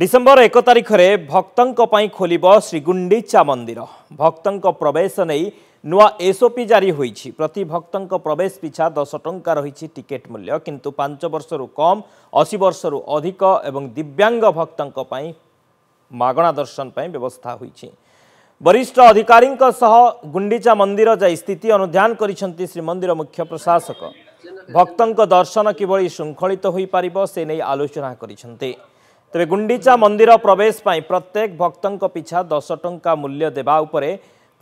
December 1 तारिख में भक्तों खोलिब श्रीगुंडीचा मंदिर। भक्तों प्रवेश नहीं नुआ एसओपी जारी होईछि। प्रति भक्तों प्रवेश पिछा 10 टंका रही टिकेट मूल्य, किंतु 5 वर्षरु कम 80 वर्षरु अधिक एवं दिव्यांग भक्तों मागणा दर्शन पर व्यवस्था होईछि। वरिष्ठ अधिकारी गुंडीचा मंदिर जाई स्थिति अनुध्यान करिसेंति श्रीमंदिर मुख्य प्रशासक। भक्तों दर्शन किभली श्रृंखलित होई पारिबो से नहीं आलोचना करिसेंति। तेरे गुंडीचा मंदिर प्रवेश पाई प्रत्येक भक्तों पिछा 10 टंका मूल्य देवा उपरे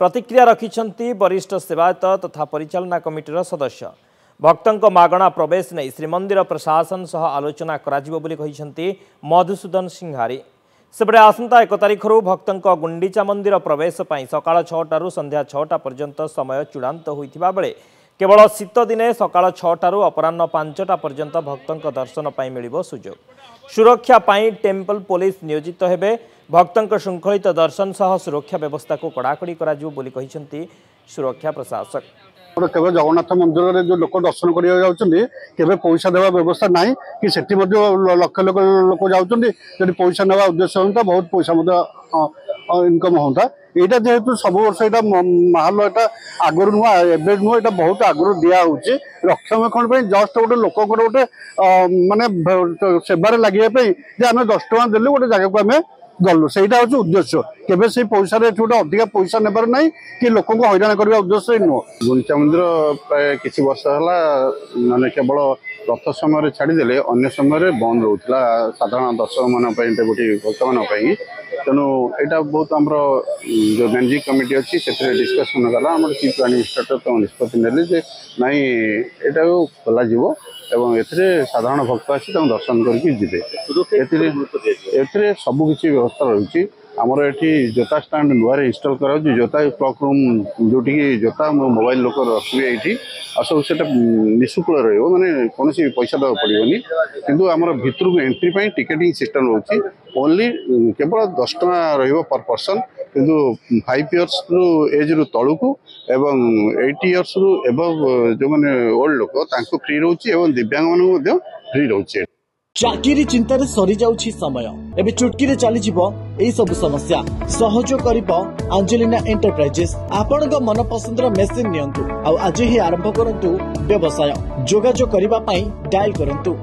प्रतिक्रिया रखिछंती वरिष्ठ सेवायत तथा परिचालना कमिटीर सदस्य। भक्तों मागणा प्रवेश नहीं श्रीमंदिर प्रशासन सह आलोचना कराजिबो बोली कहिछंती मधुसूदन सिंहारी। सेपटे आसंता 1 तारिखरू भक्तों गुंडीचा मंदिर प्रवेश पाई सकाळ 6टारू संध्या 6टा पर्यंत समय चूड़ांत होइथिबा बेले केवल शीत दिने सकाळ 6टारू अपराह्न 5टा पर्यंत भक्तों दर्शन पाई मिलिबो सुजोग। सुरक्षा पाई टेम्पल पुलिस नियोजित हेबे। भक्तों श्रृंखलित दर्शन सह सुरक्षा व्यवस्था को कड़ाकड़ी कराजिबो बोली कहिसेंती सुरक्षा प्रशासक। केवल जगन्नाथ मंदिर में जो लोक दर्शन करके पैसा देवा व्यवस्था ना कि लक्ष लक्ष लोक जाऊँच पैसा ना उद्देश्य होता बहुत पैसा इनकम होता। यहाँ जेहेतु सब वर्ष यहाँ महल यहाँ आगुरी नुआ एवं नुह यहाँ बहुत आगुरी दिया रक्षणाबेक्षण जस्ट गोटे लोक गोटे माने सेवार लगे आम 10 टଙ୍କା देलु गोटे जगह को आम गलु से उद्देश्य केवे से पैसा गोटे अधिक पैसा नेबार ना कि लोक हैरान करने उद्देश्य नुह। गुंडीचा मंदिर प्राय किसी वर्ष है माने केवल रथ समय छाड़देले अन्य समय बंद रोला साधारण दर्शक मान भक्त मान तेणु यहाँ बहुत आमर जो मैनेजिंग कमिटी अच्छी से डिस्कसन गला आम चीफ एडमिनिस्ट्रेटर तो निष्पत्ति ने नाई यहाँ खोल एवं साधारण भक्त आसी दर्शन करके सबकि व्यवस्था रही। आमर ये जोता स्टाण्ड नुआरे इनस्टल करा जोता क्लॉक रूम जोटि जोता मोबाइल लोक रखिए ये सब से निःशुल्क रही कौन पैसा देवा पड़ोनी किंतु आमर भितर को एंट्री पाई टिकेटिंग सिस्टम रोचे ओनली केवल 10 टଙ୍କା रहिबो पर पर्सन किंतु 5 इयर्स रु एज रु तलू को एवं 80 इयर्स रु एबव जो माने ओल्ड लोक तांको फ्री रोचे एवं दिव्यांग मानको फ्री रोचे। चाकरी चिंतार सरी जाउछि समय एबे चुटकी रे चली जिवो एई सब समस्या सहयोग करिवो एंजेलिना एंटरप्राइजेस। आपनक मन पसंदर मेसिन नियंतु आ आज ही आरंभ करंतु व्यवसाय। जोगाजोग करिबा पई डायल करंतु